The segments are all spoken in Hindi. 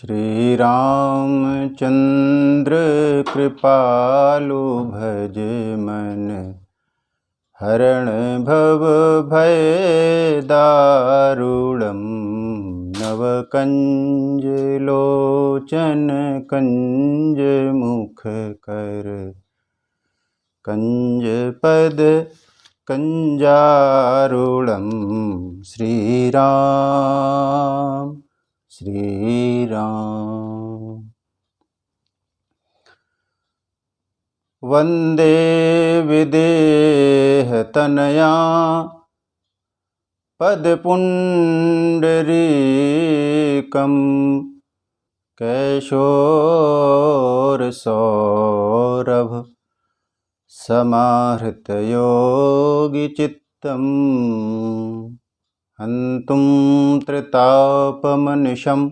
श्री रामचंद्र कृपालु भज मन, हरण भव भय दारुणम्। नव कंज लोचन कंज मुख कर, कंज पद कंजारुणम्। श्री राम श्री राम। वंदे विदेह तनया पदपुंडरीकं, कैशोरसौरभ समाहृतयोगिचित्तम्। हन्तुं त्रितापमनिशं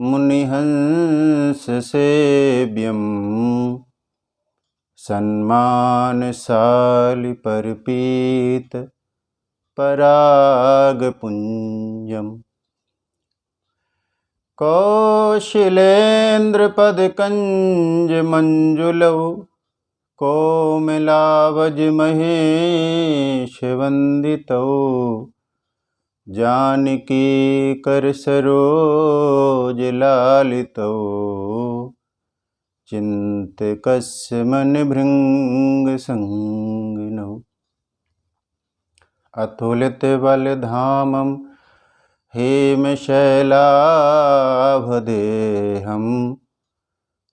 मुनिहंससेव्यं, सन्मानशालिपरिपीत परागपुञ्जम्। कौशिलेन्द्रपदकञ्जमञ्जुलौ, कोमलावजमहेशवन्दितौ। जानकी करसरोजलालितौ, चिन्तकस्य मनभृङ्गसंगिनौ। अतुलितबलधामं हेमशैलाभदेहं,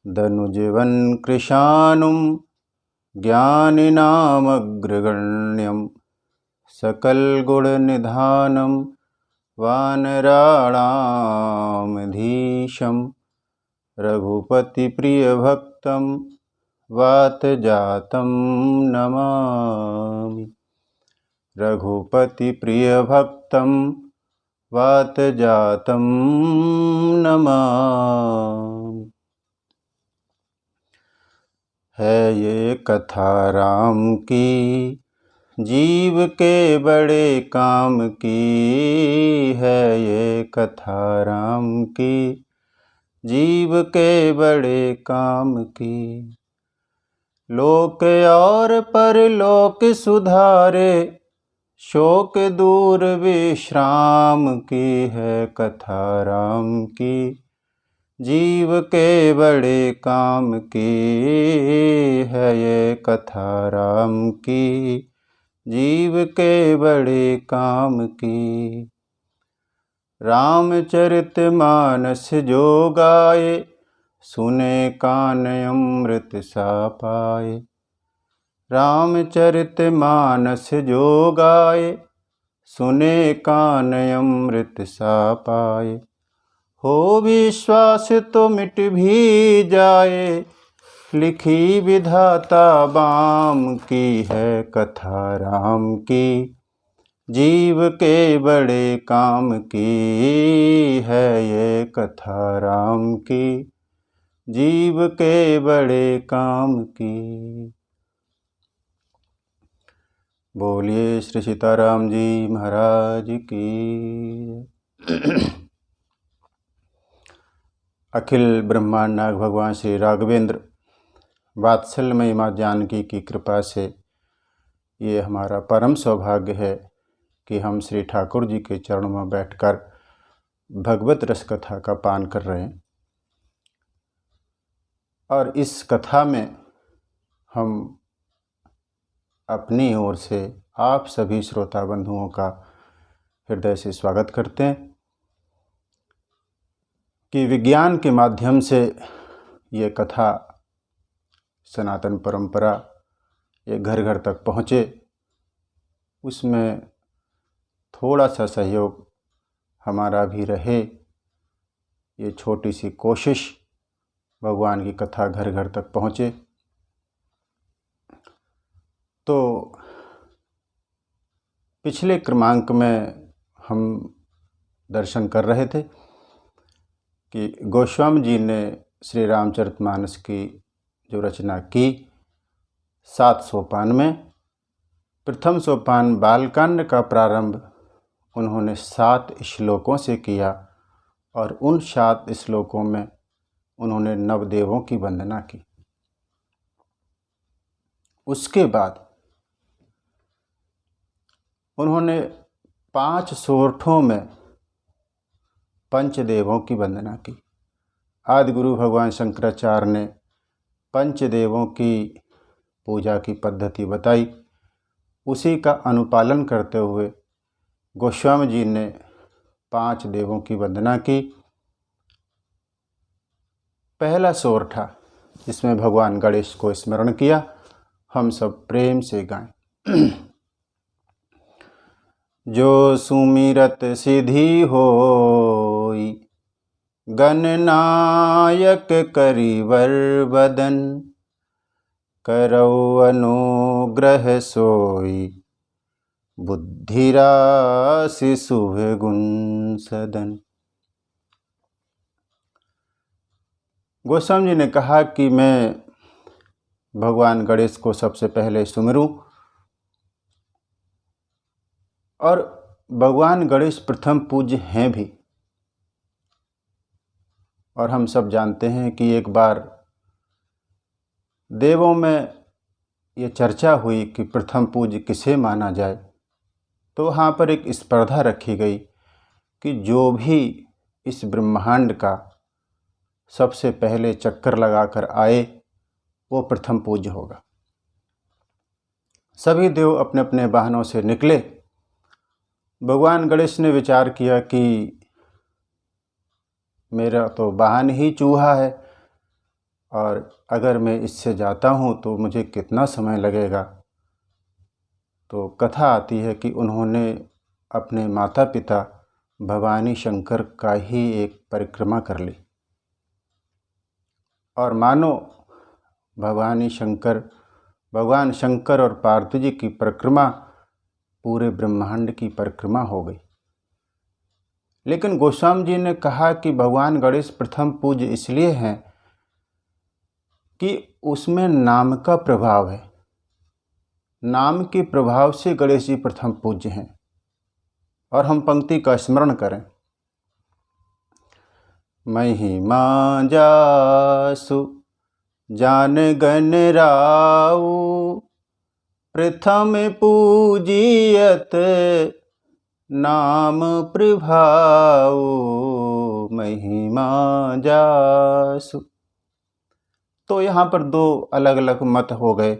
दनुजवन्कृशानुं ज्ञानिनामग्रगण्यं। सकलगुणनिधानं वानराणामधीशं, रघुपतिप्रियभक्तं वातजातं नमामि। रघुपतिप्रियभक्तं वातजातं नमामि। है ये कथा राम की, जीव के बड़े काम की। है ये कथा राम की, जीव के बड़े काम की। लोक और परलोक सुधारे, शोक दूर विश्राम की। है कथा राम की, जीव के बड़े काम की। है ये कथा राम की, जीव के बड़े काम की। रामचरितमानस जो गाए, सुने कान अमृत सा पाए। रामचरितमानस जो गाए, सुने कान अमृत सा पाए। हो विश्वास तो मिट भी जाए, लिखी विधाता बाम की। है कथा राम की, जीव के बड़े काम की। है ये कथा राम की, जीव के बड़े काम की। बोलिए श्री सीताराम जी महाराज की। अखिल ब्रह्मांड नाग भगवान श्री राघवेंद्र वात्सल्यमयी माँ जानकी की कृपा से ये हमारा परम सौभाग्य है कि हम श्री ठाकुर जी के चरणों में बैठकर भगवत रस कथा का पान कर रहे हैं। और इस कथा में हम अपनी ओर से आप सभी श्रोता बंधुओं का हृदय से स्वागत करते हैं कि विज्ञान के माध्यम से ये कथा सनातन परंपरा ये घर घर तक पहुँचे, उसमें थोड़ा सा सहयोग हमारा भी रहे। ये छोटी सी कोशिश भगवान की कथा घर घर तक पहुँचे। तो पिछले क्रमांक में हम दर्शन कर रहे थे कि गोस्वामी जी ने श्री रामचरितमानस की जो रचना की 7 सोपान में, प्रथम सोपान बालकांड का प्रारंभ उन्होंने 7 श्लोकों से किया और उन 7 श्लोकों में उन्होंने नवदेवों की वंदना की। उसके बाद उन्होंने 5 सोरठों में पंचदेवों की वंदना की। आदि गुरु भगवान शंकराचार्य ने पंचदेवों की पूजा की पद्धति बताई। उसी का अनुपालन करते हुए गोस्वामी जी ने 5 देवों की वंदना की। पहला सोरठा जिसमें भगवान गणेश को स्मरण किया, हम सब प्रेम से गाएं। जो सुमिरत सिद्धि होई, गणनायक करिवर बदन, करौ अनुग्रह सोई, बुद्धि राशि शुभ गुण सदन। गोस्वामी जी ने कहा कि मैं भगवान गणेश को सबसे पहले सुमिरूं, और भगवान गणेश प्रथम पूज्य हैं भी। और हम सब जानते हैं कि एक बार देवों में ये चर्चा हुई कि प्रथम पूज्य किसे माना जाए। तो वहाँ पर एक स्पर्धा रखी गई कि जो भी इस ब्रह्मांड का सबसे पहले चक्कर लगाकर आए वो प्रथम पूज्य होगा। सभी देव अपने अपने वाहनों से निकले। भगवान गणेश ने विचार किया कि मेरा तो वाहन ही चूहा है, और अगर मैं इससे जाता हूँ तो मुझे कितना समय लगेगा। तो कथा आती है कि उन्होंने अपने माता पिता भवानी शंकर का ही एक परिक्रमा कर ली, और मानो भवानी शंकर, भगवान शंकर और पार्वती जी की परिक्रमा पूरे ब्रह्मांड की परिक्रमा हो गई। लेकिन गोस्वामी जी ने कहा कि भगवान गणेश प्रथम पूज्य इसलिए हैं कि उसमें नाम का प्रभाव है। नाम के प्रभाव से गणेश जी प्रथम पूज्य हैं। और हम पंक्ति का स्मरण करें। महिमा जासु जान गण राउ, प्रथम पूजियत नाम प्रभाऊ, महिमा जासु। तो यहाँ पर 2 अलग अलग मत हो गए।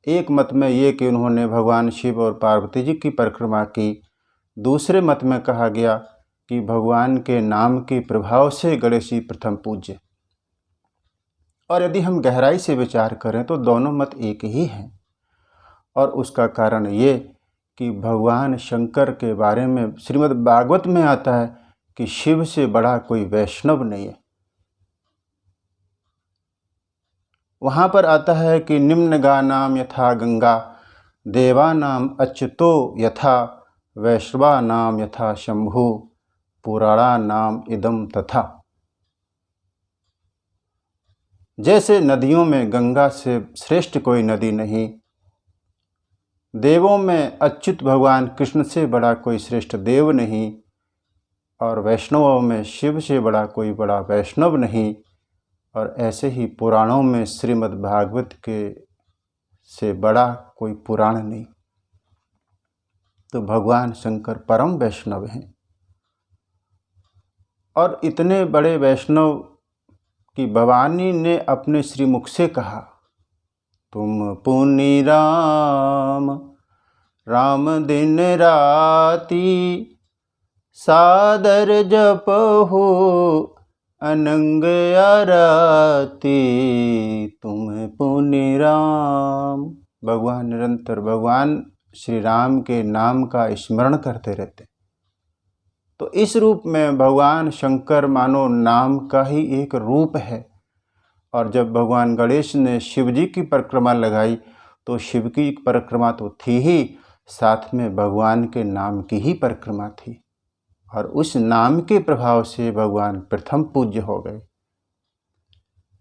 एक मत में ये कि उन्होंने भगवान शिव और पार्वती जी की परिक्रमा की। दूसरे मत में कहा गया कि भगवान के नाम के प्रभाव से गणेश जी प्रथम पूज्य। और यदि हम गहराई से विचार करें तो दोनों मत एक ही हैं। और उसका कारण ये कि भगवान शंकर के बारे में श्रीमद् भागवत में आता है कि शिव से बड़ा कोई वैष्णव नहीं है। वहाँ पर आता है कि निम्न गानाम यथा गंगा, देवानाम अच्युतो यथा, वैष्णवानाम यथा शंभु, पुराणानाम इदम तथा। जैसे नदियों में गंगा से श्रेष्ठ कोई नदी नहीं, देवों में अच्युत भगवान कृष्ण से बड़ा कोई श्रेष्ठ देव नहीं, और वैष्णवों में शिव से बड़ा कोई बड़ा वैष्णव नहीं, और ऐसे ही पुराणों में श्रीमद् भागवत के से बड़ा कोई पुराण नहीं। तो भगवान शंकर परम वैष्णव हैं। और इतने बड़े वैष्णव कि भवानी ने अपने श्रीमुख से कहा, तुम पुनि राम राम दिन राती, सादर जपहु अनंग आरती, तुम पुनि राम। भगवान निरंतर भगवान श्री राम के नाम का स्मरण करते रहते। तो इस रूप में भगवान शंकर मानो नाम का ही एक रूप है। और जब भगवान गणेश ने शिव जी की परिक्रमा लगाई तो शिव की परिक्रमा तो थी ही, साथ में भगवान के नाम की ही परिक्रमा थी। और उस नाम के प्रभाव से भगवान प्रथम पूज्य हो गए।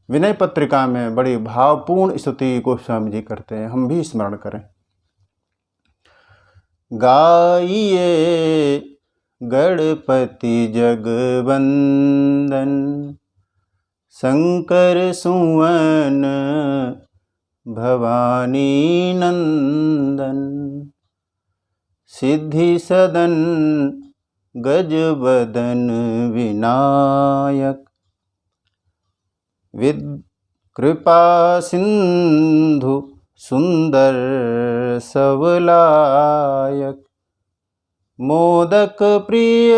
विनय पत्रिका में बड़ी भावपूर्ण स्तुति गोस्वामी जी करते हैं, हम भी स्मरण करें। गाइए गणपति जगवंदन, शंकर सुवन भवानी नंदन, सिद्धि सदन गजबदन विनायक, कृपा सिंधु सुंदर सबलायक, मोदक प्रिय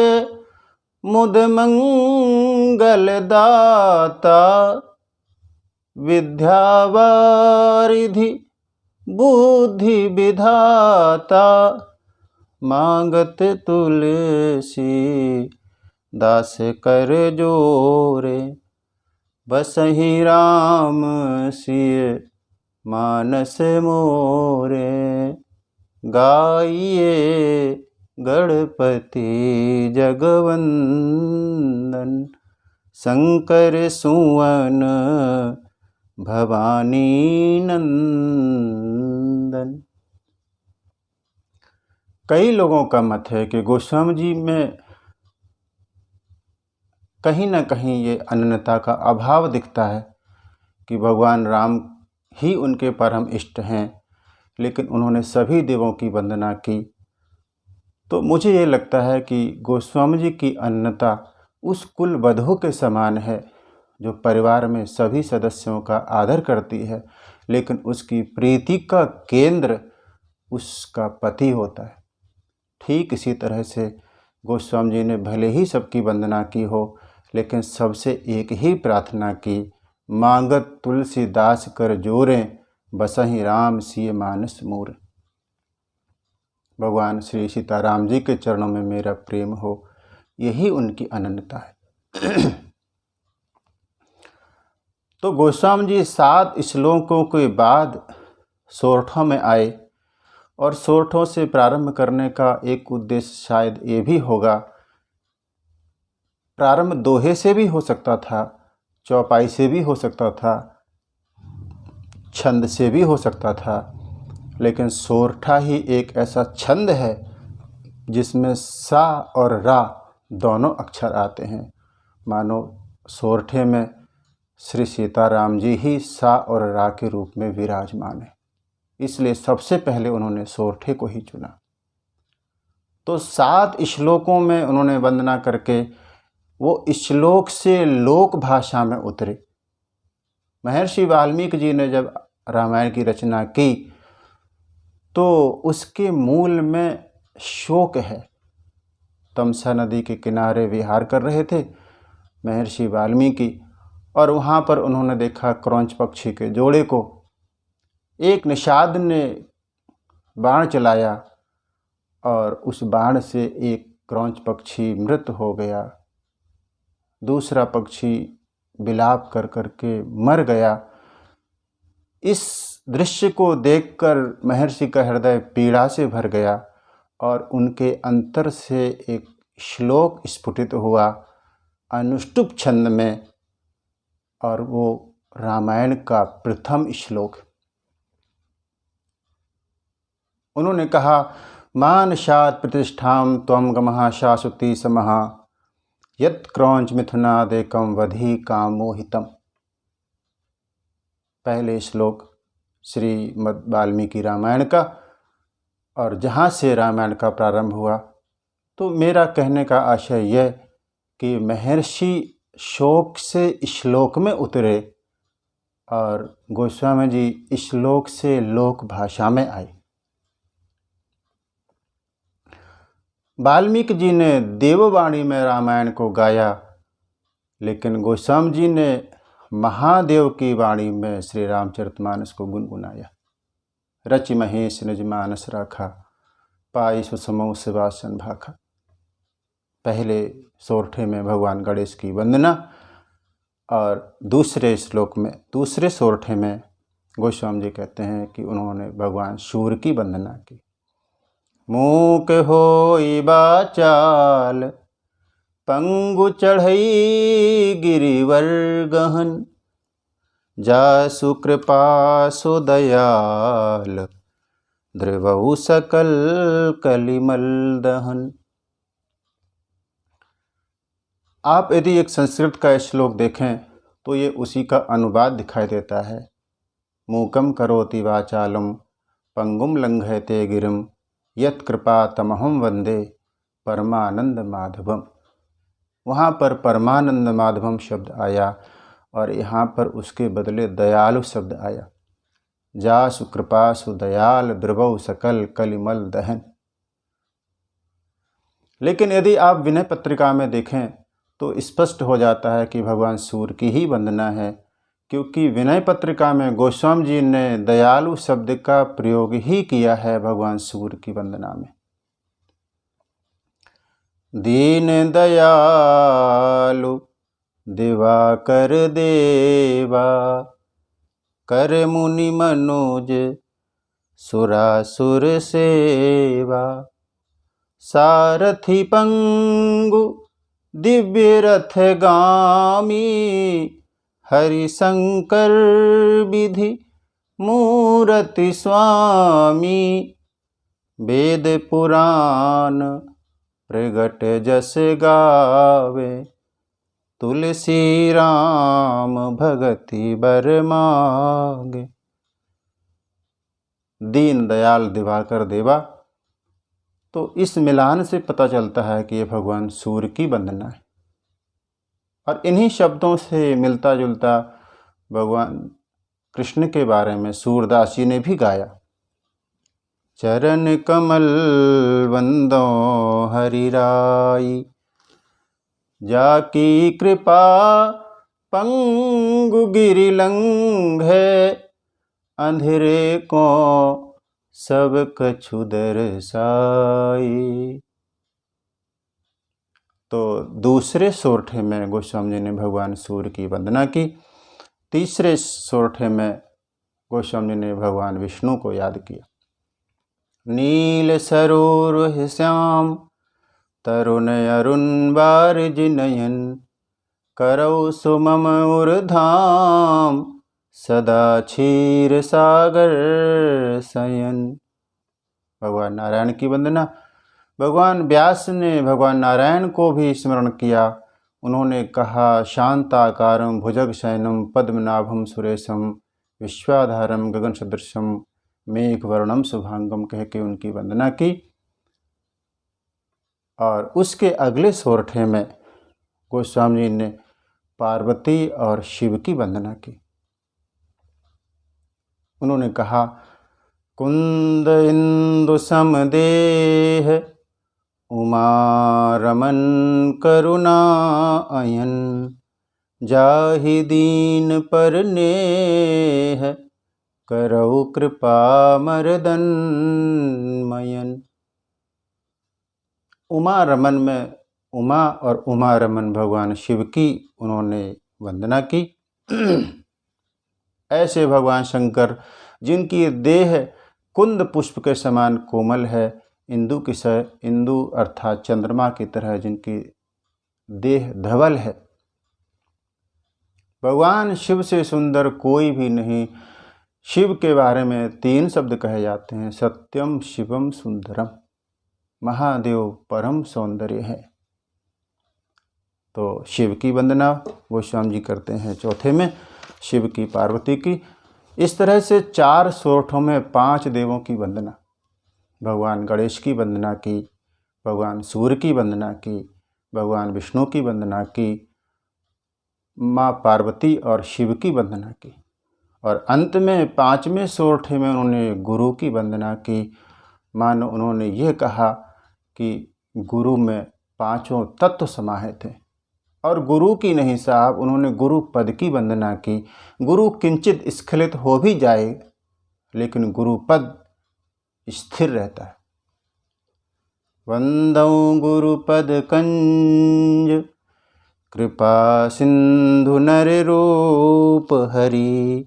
मुद मंगल दाता, विद्यावारिधि बुद्धि विधाता, मांगत तुलसी दास कर जोरे, बसहि राम सिय मानस मोरे, गाइए गणपति जगवंदन, शंकर सुवन भवानी नंदन। कई लोगों का मत है कि गोस्वामी जी में कहीं न कहीं ये अनन्यता का अभाव दिखता है कि भगवान राम ही उनके परम इष्ट हैं, लेकिन उन्होंने सभी देवों की वंदना की। तो मुझे ये लगता है कि गोस्वामी जी की अनन्यता उस कुल वधू के समान है जो परिवार में सभी सदस्यों का आदर करती है, लेकिन उसकी प्रीति का केंद्र उसका पति होता है। ठीक इसी तरह से गोस्वामी जी ने भले ही सबकी वंदना की हो, लेकिन सबसे एक ही प्रार्थना की, मांगत तुलसीदास कर जोरें, बसहि राम सिय मानस मोर। भगवान श्री सीताराम जी के चरणों में मेरा प्रेम हो, यही उनकी अनन्यता है। तो गोस्वामी जी 7 श्लोकों के बाद सोरठों में आए, और सोरठों से प्रारंभ करने का एक उद्देश्य शायद ये भी होगा, प्रारंभ दोहे से भी हो सकता था, चौपाई से भी हो सकता था, छंद से भी हो सकता था, लेकिन सोरठा ही एक ऐसा छंद है जिसमें सा और रा दोनों अक्षर आते हैं। मानो सोरठे में श्री सीताराम जी ही सा और रा के रूप में विराजमान है, इसलिए सबसे पहले उन्होंने सोरठे को ही चुना। तो 7 श्लोकों में उन्होंने वंदना करके वो श्लोक से लोक भाषा में उतरे। महर्षि वाल्मीकि जी ने जब रामायण की रचना की तो उसके मूल में शोक है। तमसा नदी के किनारे विहार कर रहे थे महर्षि वाल्मीकि, और वहाँ पर उन्होंने देखा क्रौंच पक्षी के जोड़े को। एक निषाद ने बाण चलाया और उस बाण से एक क्रौंच पक्षी मृत हो गया, दूसरा पक्षी विलाप कर करके मर गया। इस दृश्य को देखकर महर्षि का हृदय पीड़ा से भर गया और उनके अंतर से एक श्लोक स्फुटित हुआ अनुष्टुप छंद में, और वो रामायण का प्रथम श्लोक। उन्होंने कहा, मानशात प्रतिष्ठाम त्वं गमः शाश्वती समः, यत् क्रौंच मिथुनादेकं वधि कामोहितम्। पहले श्लोक श्रीमद् वाल्मीकि रामायण का, और जहाँ से रामायण का प्रारंभ हुआ। तो मेरा कहने का आशय यह कि महर्षि शोक से श्लोक में उतरे और गोस्वामी जी श्लोक से लोक भाषा में आए। वाल्मीकि जी ने देववाणी में रामायण को गाया, लेकिन गोस्वामी जी ने महादेव की वाणी में श्री रामचरितमानस को गुनगुनाया। रचि महेश निज मानस राखा, पाई सुसमौ शिवासन भाखा। पहले सोरठे में भगवान गणेश की वंदना, और दूसरे श्लोक में, दूसरे सोरठे में गोस्वामी जी कहते हैं कि उन्होंने भगवान सूर्य की वंदना की। मूक होई बाचाल, पंगु चढ़ई गिरिवर गहन, जासु कृपा सो दयाल, ध्रुवउ सकल कलिमल दहन। आप यदि एक संस्कृत का श्लोक देखें तो ये उसी का अनुवाद दिखाई देता है। मूकं करोति वाचालं पंगुम लंघयते गिरिम यत्कृपा तमहं वंदे परमानंद माधवम। वहाँ पर परमानंद माधवम शब्द आया और यहाँ पर उसके बदले दयालु शब्द आया। जासु कृपासु दयाल द्रवौ सकल कलिमल दहन। लेकिन यदि आप विनय पत्रिका में देखें तो स्पष्ट हो जाता है कि भगवान सूर्य की ही वंदना है, क्योंकि विनय पत्रिका में गोस्वामी जी ने दयालु शब्द का प्रयोग ही किया है भगवान सूर्य की वंदना में। दीन दयालु दिवाकर देवा कर मुनि मनुज सुरासुर सेवा। सारथि पंगु दिव्य रथ गामी हरि शंकर विधि मूरति स्वामी। वेद पुराण प्रगट जस गावे तुलसी राम भगति बर मांगे। दीन दयाल दिवाकर देवा, तो इस मिलान से पता चलता है कि ये भगवान सूर्य की वंदना है। और इन्हीं शब्दों से मिलता जुलता भगवान कृष्ण के बारे में सूरदास जी ने भी गाया। चरण कमल वंदो हरि राई जाकी कृपा पंगु गिरि लंघे अंधेरे को सब कछु दरसाई। तो दूसरे सोरठे में गोस्वामी जी ने भगवान सूर्य की वंदना की। तीसरे सोरठे में गोस्वामी जी ने भगवान विष्णु को याद किया। नील सरोरुह श्याम तरुण अरुण बारिज नयन करौ सुमम उर्धाम सदा क्षीर सागर शयन। भगवान नारायण की वंदना। भगवान व्यास ने भगवान नारायण को भी स्मरण किया। उन्होंने कहा शांताकारं भुजगशयनं पद्मनाभं सुरेशं विश्वाधारं गगन सदृशं मेघवर्णं शुभांगम कह के उनकी वंदना की। और उसके अगले सोरठे में गोस्वामी जी ने पार्वती और शिव की वंदना की। उन्होंने कहा कुंद इंदु समदेह उमा रमन करुणा अयन जाहि दीन पर नेह करौ कृपा मर्दन मयन। उमा रमन में उमा और उमा रमन भगवान शिव की उन्होंने वंदना की। ऐसे भगवान शंकर जिनकी देह कुंद पुष्प के समान कोमल है, इंदु अर्थात चंद्रमा की तरह जिनकी देह धवल है। भगवान शिव से सुंदर कोई भी नहीं। शिव के बारे में 3 शब्द कहे जाते हैं, सत्यम शिवम सुंदरम। महादेव परम सौंदर्य है। तो शिव की वंदना गोस्वामी जी करते हैं चौथे में, शिव की, पार्वती की। इस तरह से 4 सोरठों में 5 देवों की वंदना। भगवान गणेश की वंदना की, भगवान सूर्य की वंदना की, भगवान विष्णु की वंदना की, माँ पार्वती और शिव की वंदना की। और अंत में 5वें सोरठे में उन्होंने गुरु की वंदना की। मानो उन्होंने यह कहा कि गुरु में 5 तत्व समाहित थे। और गुरु की नहीं साहब, उन्होंने गुरु पद की वंदना की। गुरु किंचित स्खलित हो भी जाए लेकिन गुरु पद स्थिर रहता है। वंदौ गुरुपद कंज कृपा सिंधु नर रूप हरि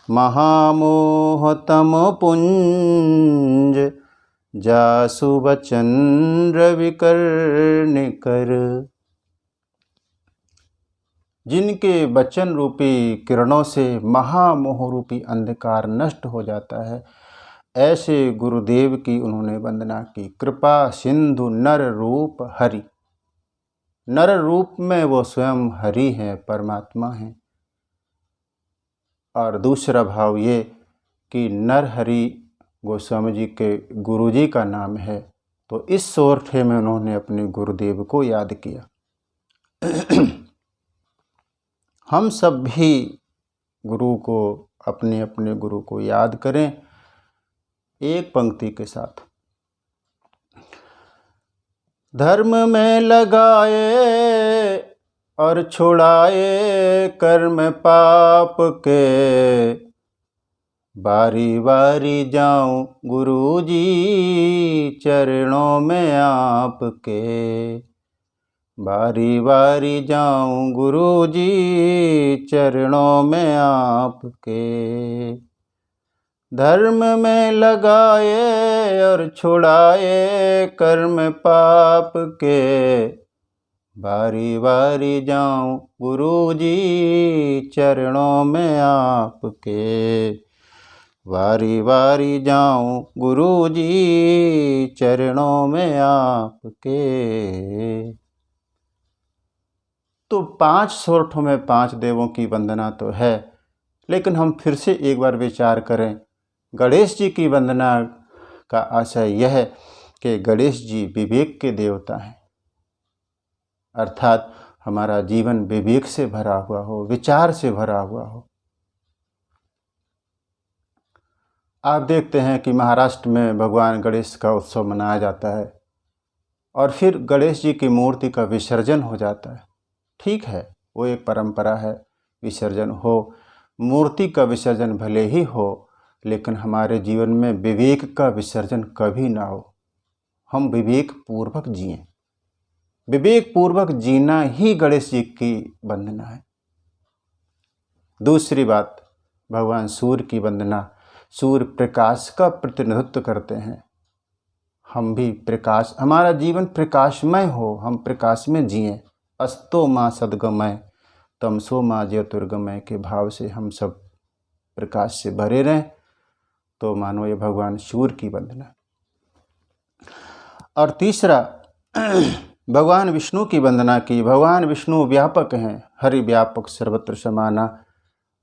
महामोह तम पुंज जासु वचन रवि कर्णि कर। जिनके वचन रूपी किरणों से महामोह रूपी अंधकार नष्ट हो जाता है, ऐसे गुरुदेव की उन्होंने वंदना की। कृपा सिंधु नर रूप हरि। नर रूप में वो स्वयं हरि हैं, परमात्मा हैं। और दूसरा भाव ये कि नरहरि गोस्वामी जी के गुरु जी का नाम है, तो इस सोरठे में उन्होंने अपने गुरुदेव को याद किया। हम सब भी गुरु को, अपने अपने गुरु को याद करें एक पंक्ति के साथ। धर्म में लगाए और छुड़ाए कर्म पाप के, बारी बारी जाऊं गुरु जी चरणों में आपके, बारी बारी जाऊं गुरु जी चरणों में आपके। धर्म में लगाए और छुड़ाए कर्म पाप के, बारी बारी जाऊं गुरु जी चरणों में आपके, बारी बारी जाऊं गुरु जी चरणों में आपके। तो 5 सोरठों में 5 देवों की वंदना तो है, लेकिन हम फिर से एक बार विचार करें। गणेश जी की वंदना का आशय यह है कि गणेश जी विवेक के देवता हैं, अर्थात हमारा जीवन विवेक से भरा हुआ हो, विचार से भरा हुआ हो। आप देखते हैं कि महाराष्ट्र में भगवान गणेश का उत्सव मनाया जाता है और फिर गणेश जी की मूर्ति का विसर्जन हो जाता है। ठीक है, वो एक परंपरा है, विसर्जन हो, मूर्ति का विसर्जन भले ही हो, लेकिन हमारे जीवन में विवेक का विसर्जन कभी ना हो। हम विवेक पूर्वक जिएं। विवेक पूर्वक जीना ही गणेश जी की वंदना है। दूसरी बात, भगवान सूर्य की वंदना। सूर्य प्रकाश का प्रतिनिधित्व करते हैं। हम भी प्रकाश, हमारा जीवन प्रकाशमय हो, हम प्रकाश में जिएं। अस्तो माँ सद्गमय तमसो माँ ज्योतिर्गमय के भाव से हम सब प्रकाश से भरे रहें, तो मानो ये भगवान सूर्य की वंदना। और तीसरा, भगवान विष्णु की वंदना की। भगवान विष्णु व्यापक हैं, हरि व्यापक सर्वत्र समाना।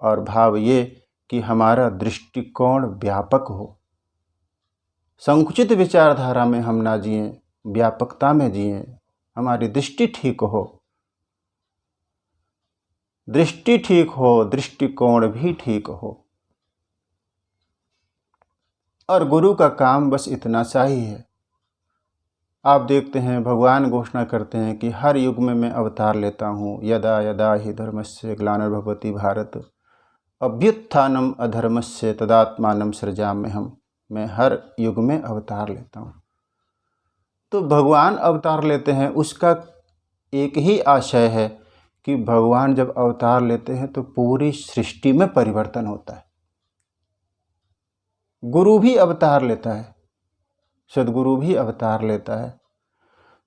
और भाव ये कि हमारा दृष्टिकोण व्यापक हो, संकुचित विचारधारा में हम ना जिएं, व्यापकता में जिएं, हमारी दृष्टि ठीक हो। दृष्टि ठीक हो, दृष्टिकोण भी ठीक हो। और गुरु का काम बस इतना सा ही है। आप देखते हैं भगवान घोषणा करते हैं कि हर युग में मैं अवतार लेता हूँ। यदा यदा हि धर्मस्य ग्लानिर्भवति भारत अभ्युत्थानम अधर्मस्य तदात्मानं सृजाम्यहम्। मैं हर युग में अवतार लेता हूँ। तो भगवान अवतार लेते हैं, उसका एक ही आशय है कि भगवान जब अवतार लेते हैं तो पूरी सृष्टि में परिवर्तन होता है। गुरु भी अवतार लेता है, सदगुरु भी अवतार लेता है।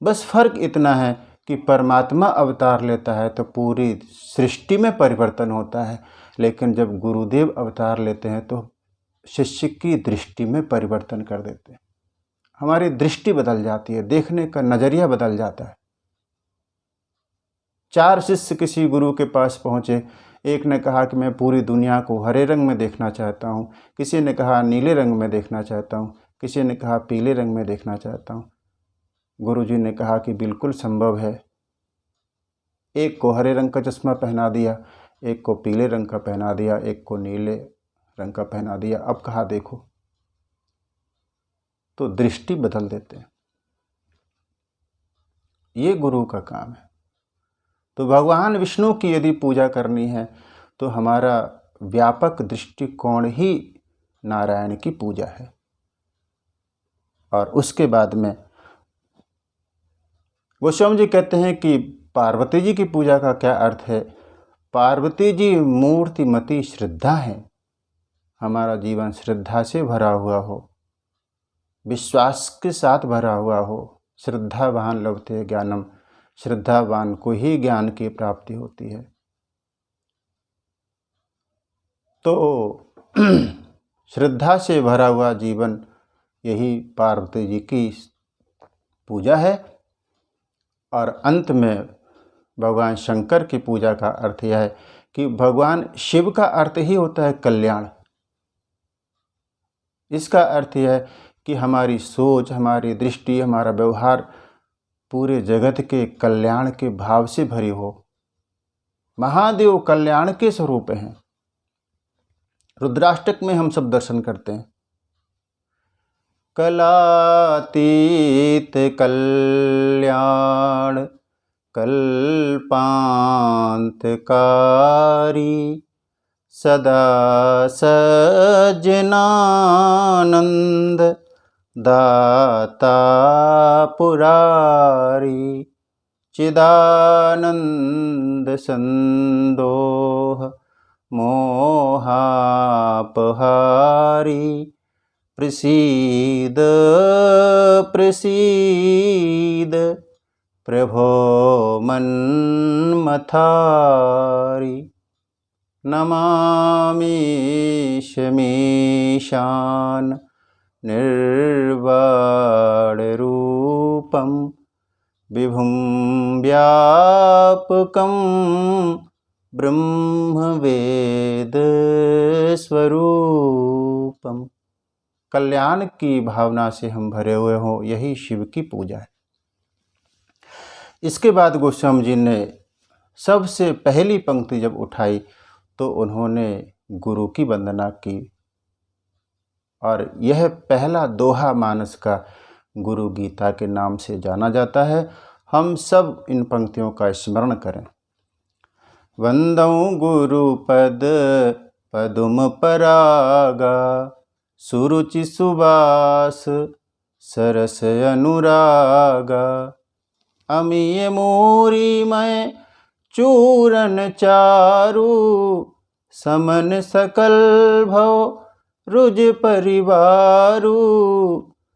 बस फर्क इतना है कि परमात्मा अवतार लेता है तो पूरी सृष्टि में परिवर्तन होता है, लेकिन जब गुरुदेव अवतार लेते हैं तो शिष्य की दृष्टि में परिवर्तन कर देते हैं। हमारी दृष्टि बदल जाती है, देखने का नज़रिया बदल जाता है। 4 शिष्य किसी गुरु के पास पहुँचे। एक ने कहा कि मैं पूरी दुनिया को हरे रंग में देखना चाहता हूँ, किसी ने कहा नीले रंग में देखना चाहता हूँ, किसी ने कहा पीले रंग में देखना चाहता हूँ। गुरुजी ने कहा कि बिल्कुल संभव है। एक को हरे रंग का चश्मा पहना दिया, एक को पीले रंग का पहना दिया, एक को नीले रंग का पहना दिया। अब कहा देखो, तो दृष्टि बदल देते हैं। ये गुरु का काम है। तो भगवान विष्णु की यदि पूजा करनी है तो हमारा व्यापक दृष्टिकोण ही नारायण की पूजा है। और उसके बाद में गोस्वामी जी कहते हैं कि पार्वती जी की पूजा का क्या अर्थ है। पार्वती जी मूर्तिमती श्रद्धा है। हमारा जीवन श्रद्धा से भरा हुआ हो, विश्वास के साथ भरा हुआ हो। श्रद्धावान लभते ज्ञानम, श्रद्धावान को ही ज्ञान की प्राप्ति होती है। तो श्रद्धा से भरा हुआ जीवन, यही पार्वती जी की पूजा है। और अंत में भगवान शंकर की पूजा का अर्थ यह है कि भगवान शिव का अर्थ ही होता है कल्याण। इसका अर्थ यह है कि हमारी सोच, हमारी दृष्टि, हमारा व्यवहार पूरे जगत के कल्याण के भाव से भरी हो। महादेव कल्याण के स्वरूप हैं। रुद्राष्टक में हम सब दर्शन करते हैं। कलातीत कल्याण कल्पांतकारी सदा सज्जनानंद दाता पुरारी चिदानंद संदोह मोहापहारी प्रसीद प्रसीद प्रभो मन्मथारी नमामि शमीशान निर्वाणरूपं विभुं व्यापकं ब्रह्मवेद स्वरूपम। कल्याण की भावना से हम भरे हुए हों, यही शिव की पूजा है। इसके बाद गोस्वामी जी ने सबसे पहली पंक्ति जब उठाई तो उन्होंने गुरु की वंदना की, और यह पहला दोहा मानस का गुरु गीता के नाम से जाना जाता है। हम सब इन पंक्तियों का स्मरण करें। वंदौ गुरु पद पदुम परागा सुरुचि सुबास सरस अनुरागा अमीय मूरी मैं चूरन चारु समन सकल भव रुज परिवारु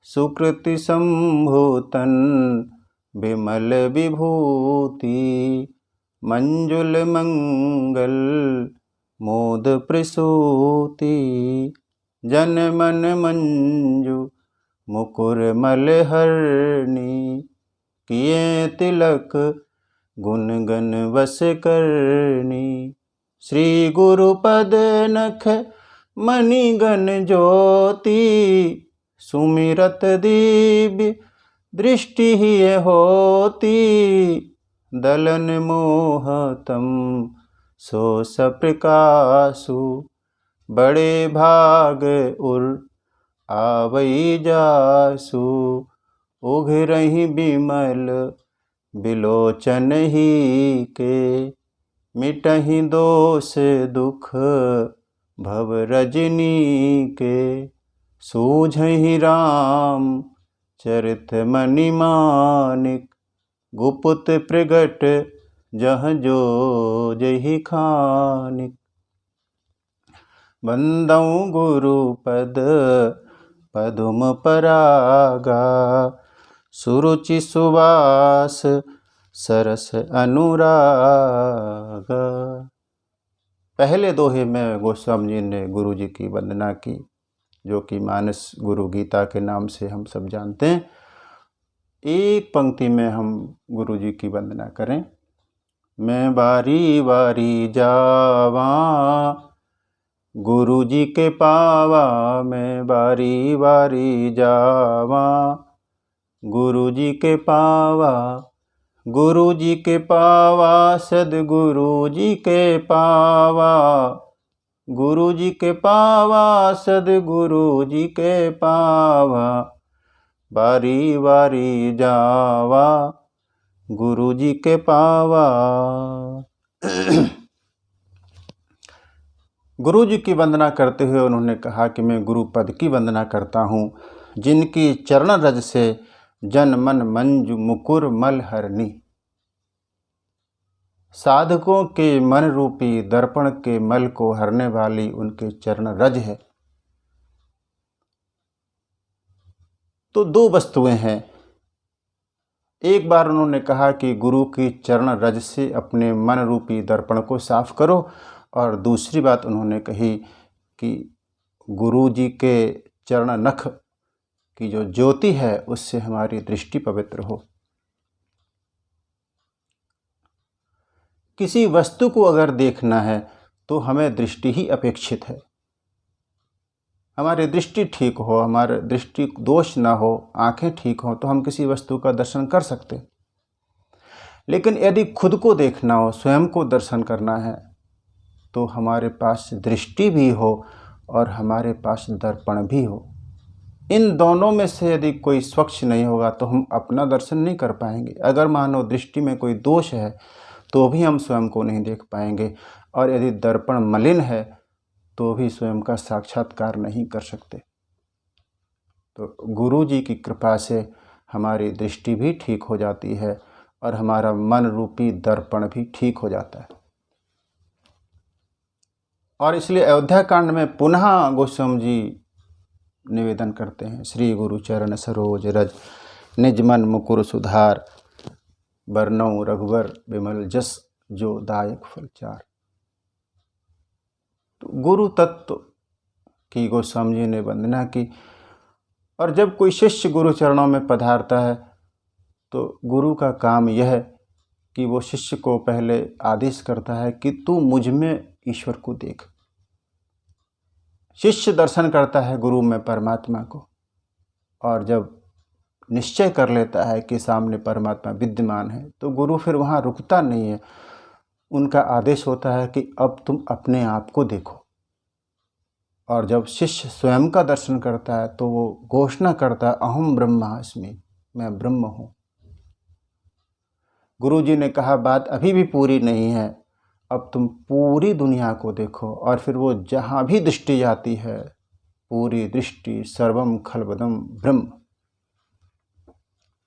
सुकृति संभूतन विमल विभूति मंजुल मंगल मोद प्रसूति जन मन मंजु मुकुर मलहरणी किए तिलक गुण गण वस करनी श्री गुरु पद नख मणिगण ज्योति सुमिरत दिव्य दृष्टि ही होती दलन मोहतम सो सप्रकाशु बड़े भाग उर आवई जासु उघरहि बिमल बिलोचन ही के मिटहि दोष दुख भव रजनी के सूझहि राम चरित मणिमानिक गुप्त प्रगट जह जो जहि खानिक बंदौ गुरु पद पदुम परागा सुरुचि सुवास सरस अनुरागा। पहले दोहे में गोस्वामी जी ने गुरु जी की वंदना की, जो कि मानस गुरु गीता के नाम से हम सब जानते हैं। एक पंक्ति में हम गुरु जी की वंदना करें। मैं बारी बारी जावा गुरु जी के पावा, मैं बारी बारी जावा गुरु जी के पावा, गुरु जी के पावा सद्गुरु जी के पावा, गुरु जी के पावा सद्गुरु जी के पावा, बारी बारी जावा गुरु जी के पावा। गुरु जी की वंदना करते हुए उन्होंने कहा कि मैं गुरु पद की वंदना करता हूँ, जिनकी चरण रज से जन मन मंजु मुकुर मल हरनी। साधकों के मन रूपी दर्पण के मल को हरने वाली उनके चरण रज है। तो दो वस्तुएं हैं। एक बार उन्होंने कहा कि गुरु की चरण रज से अपने मन रूपी दर्पण को साफ करो, और दूसरी बात उन्होंने कही कि गुरु जी के चरण नख की जो ज्योति है उससे हमारी दृष्टि पवित्र हो। किसी वस्तु को अगर देखना है तो हमें दृष्टि ही अपेक्षित है। हमारी दृष्टि ठीक हो, हमारे दृष्टि दोष ना हो, आंखें ठीक हो तो हम किसी वस्तु का दर्शन कर सकते। लेकिन यदि खुद को देखना हो, स्वयं को दर्शन करना है, तो हमारे पास दृष्टि भी हो और हमारे पास दर्पण भी हो। इन दोनों में से यदि कोई स्वच्छ नहीं होगा तो हम अपना दर्शन नहीं कर पाएंगे। अगर मानो दृष्टि में कोई दोष है तो भी हम स्वयं को नहीं देख पाएंगे, और यदि दर्पण मलिन है तो भी स्वयं का साक्षात्कार नहीं कर सकते। तो गुरु जी की कृपा से हमारी दृष्टि भी ठीक हो जाती है और हमारा मन रूपी दर्पण भी ठीक हो जाता है। और इसलिए अयोध्या कांड में पुनः गोस्वामी जी निवेदन करते हैं, श्री गुरु चरण सरोज रज निज मन मुकुर सुधार, बरनऊ रघुवर विमल जस जो दायक फलचार। तो गुरु तत्व की गोस्वामी जी ने वंदना की। और जब कोई शिष्य गुरु चरणों में पधारता है तो गुरु का काम यह है कि वो शिष्य को पहले आदेश करता है कि तू मुझ में ईश्वर को देख। शिष्य दर्शन करता है गुरु में परमात्मा को, और जब निश्चय कर लेता है कि सामने परमात्मा विद्यमान है तो गुरु फिर वहाँ रुकता नहीं है। उनका आदेश होता है कि अब तुम अपने आप को देखो। और जब शिष्य स्वयं का दर्शन करता है तो वो घोषणा करता है, अहम ब्रह्मास्मि, मैं ब्रह्म हूँ। गुरु जी ने कहा बात अभी भी पूरी नहीं है, अब तुम पूरी दुनिया को देखो। और फिर वो जहाँ भी दृष्टि जाती है, पूरी दृष्टि सर्वम खलबदम ब्रह्म,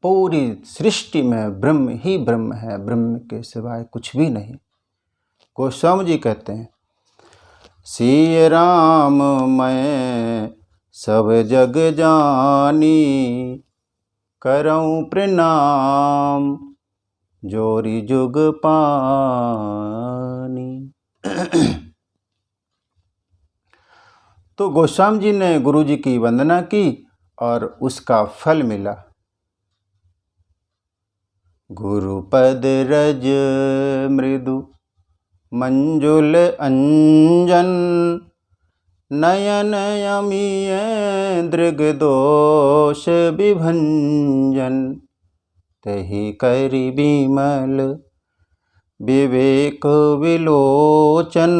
पूरी सृष्टि में ब्रह्म ही ब्रह्म है, ब्रह्म के सिवाय कुछ भी नहीं। गोस्वामी जी कहते हैं, सिय राम मैं सब जग जानी, करऊं प्रणाम जोरी जुग पानी। तो गोस्वामी जी ने गुरु जी की वंदना की और उसका फल मिला। गुरुपद रज मृदु मंजुल अंजन, नयन यमीय दृग दोष विभंजन, तहि करि विमल विवेक विलोचन,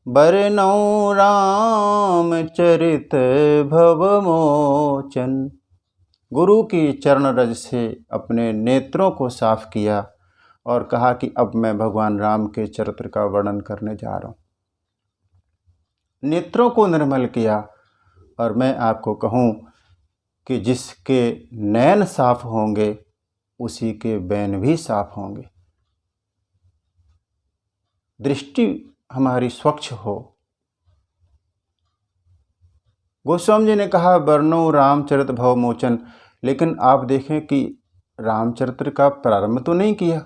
बरनऊ राम चरित भवमोचन। गुरु की चरण रज से अपने नेत्रों को साफ किया और कहा कि अब मैं भगवान राम के चरित्र का वर्णन करने जा रहा हूँ। नेत्रों को निर्मल किया। और मैं आपको कहूँ कि जिसके नयन साफ होंगे उसी के बैन भी साफ होंगे। दृष्टि हमारी स्वच्छ हो। गोस्वामी जी ने कहा वर्णो रामचरित भवमोचन, लेकिन आप देखें कि रामचरित्र का प्रारंभ तो नहीं किया।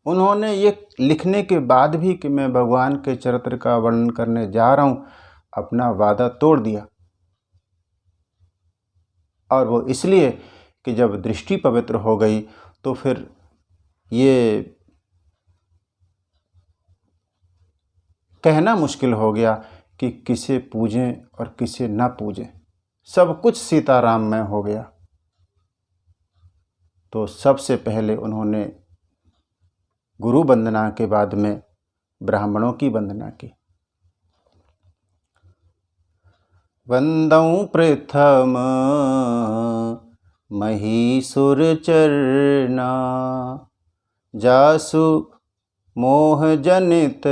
उन्होंने ये लिखने के बाद भी कि मैं भगवान के चरित्र का वर्णन करने जा रहा हूँ, अपना वादा तोड़ दिया। और वो इसलिए कि जब दृष्टि पवित्र हो गई तो फिर ये कहना मुश्किल हो गया कि किसे पूजें और किसे न पूजें। सब कुछ सीताराम में हो गया। तो सबसे पहले उन्होंने गुरु वंदना के बाद में ब्राह्मणों की वंदना की। वंदऊ प्रथम महीसुर चरना, जासु मोह जनित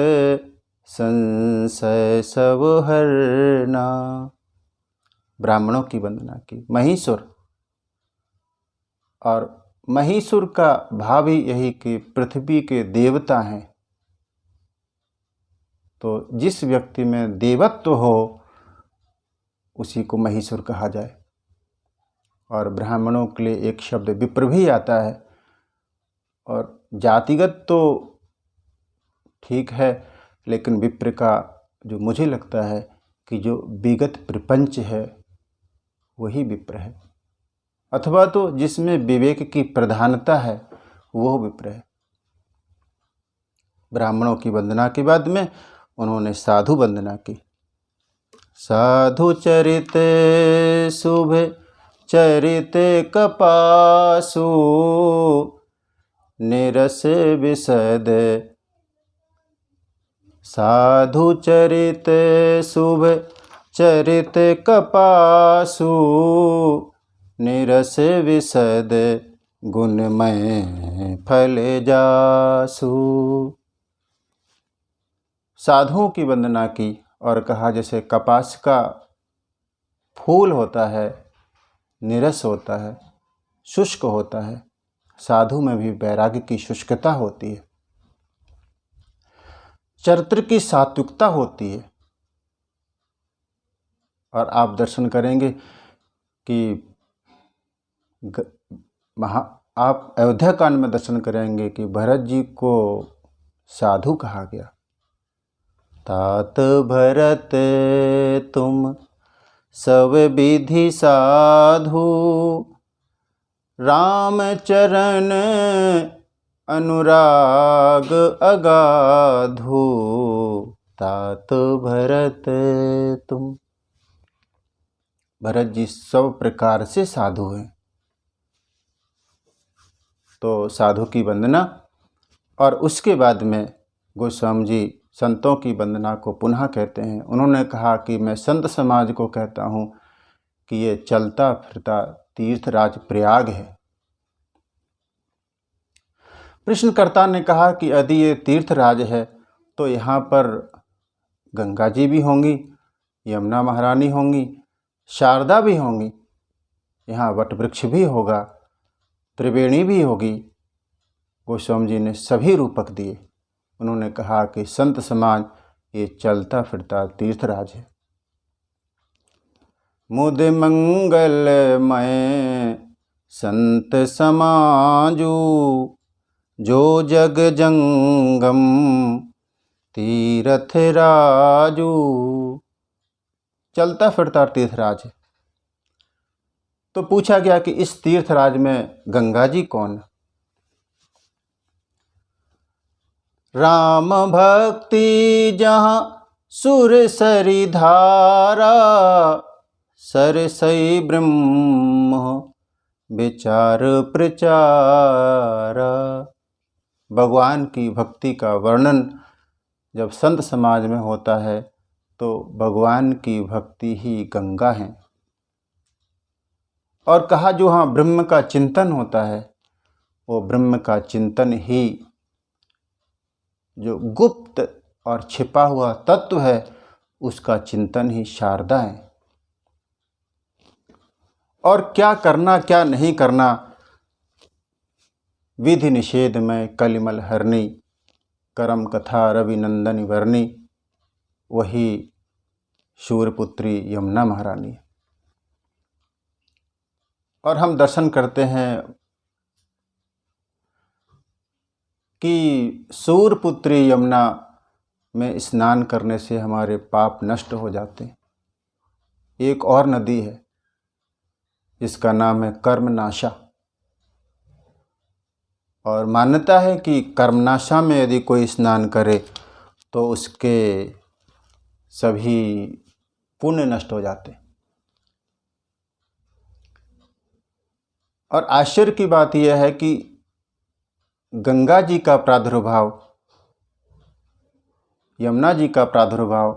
संशय सब हरना। ब्राह्मणों की वंदना की। महीसुर, और महीसुर का भाव ही यही कि पृथ्वी के देवता हैं। तो जिस व्यक्ति में देवत्व हो उसी को महीसुर कहा जाए। और ब्राह्मणों के लिए एक शब्द विप्र भी आता है। और जातिगत तो ठीक है, लेकिन विप्र का जो मुझे लगता है कि जो विगत प्रपंच है वही विप्र है, अथवा तो जिसमें विवेक की प्रधानता है वो विप्र है। ब्राह्मणों की वंदना के बाद में उन्होंने साधु वंदना की। साधु चरित शुभ चरित कपासु, निरस विशद। साधु चरित शुभ चरित कपासु, निरस विशद। गुणमय फल जासु। साधुओं की वंदना की और कहा जैसे कपास का फूल होता है, निरस होता है, शुष्क होता है, साधु में भी वैराग्य की शुष्कता होती है, चरित्र की सात्विकता होती है। और आप दर्शन करेंगे कि आप अयोध्या कांड में दर्शन करेंगे कि भरत जी को साधु कहा गया। तात भरत तुम सब विधि साधु, राम चरण अनुराग अगाधु। तात भरत तुम, भरत जी सब प्रकार से साधु हैं। तो साधु की वंदना और उसके बाद में गोस्वामी जी संतों की वंदना को पुनः कहते हैं। उन्होंने कहा कि मैं संत समाज को कहता हूँ कि ये चलता फिरता तीर्थराज प्रयाग है। प्रश्नकर्ता ने कहा कि यदि ये तीर्थराज है तो यहाँ पर गंगा जी भी होंगी, यमुना महारानी होंगी, शारदा भी होंगी, यहाँ वटवृक्ष भी होगा, त्रिवेणी भी होगी। गोस्वामी जी ने सभी रूपक दिए। उन्होंने कहा कि संत समाज ये चलता फिरता तीर्थराज है। मुद मंगलमय संत समाजू, जो जग जंगम तीर्थ राजू। चलता फिरता तीर्थराज है। तो पूछा गया कि इस तीर्थराज में गंगा जी कौन? राम भक्ति जहाँ सुर सरी धारा, सरसई ब्रह्म विचार प्रचारा। भगवान की भक्ति का वर्णन जब संत समाज में होता है तो भगवान की भक्ति ही गंगा है। और कहा जो हाँ ब्रह्म का चिंतन होता है, वो ब्रह्म का चिंतन ही जो गुप्त और छिपा हुआ तत्व है, उसका चिंतन ही शारदा है। और क्या करना क्या नहीं करना, विधि निषेध में कलिमल हरनी, करम कथा रविनंदन वर्णी, वही शूरपुत्री यमुना महारानी। और हम दर्शन करते हैं कि शूरपुत्री यमुना में स्नान करने से हमारे पाप नष्ट हो जाते हैं। एक और नदी है जिसका नाम है कर्मनाशा, और मान्यता है कि कर्मनाशा में यदि कोई स्नान करे तो उसके सभी पुण्य नष्ट हो जाते हैं। और आश्चर्य की बात यह है कि गंगा जी का प्रादुर्भाव, यमुना जी का प्रादुर्भाव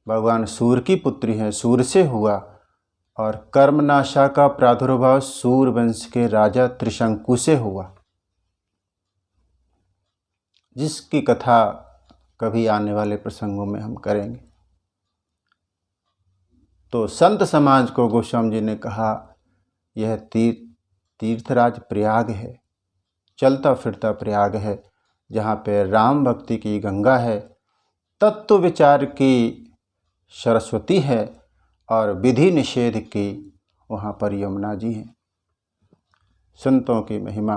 भगवान सूर्य की पुत्री हैं, सूर्य से हुआ। और कर्मनाशा का प्रादुर्भाव सूर्य वंश के राजा त्रिशंकु से हुआ, जिसकी कथा कभी आने वाले प्रसंगों में हम करेंगे। तो संत समाज को गोस्वामी जी ने कहा यह तीर्थराज प्रयाग है, चलता फिरता प्रयाग है, जहाँ पे राम भक्ति की गंगा है, तत्व विचार की सरस्वती है, और विधि निषेध की वहाँ पर यमुना जी हैं। संतों की महिमा।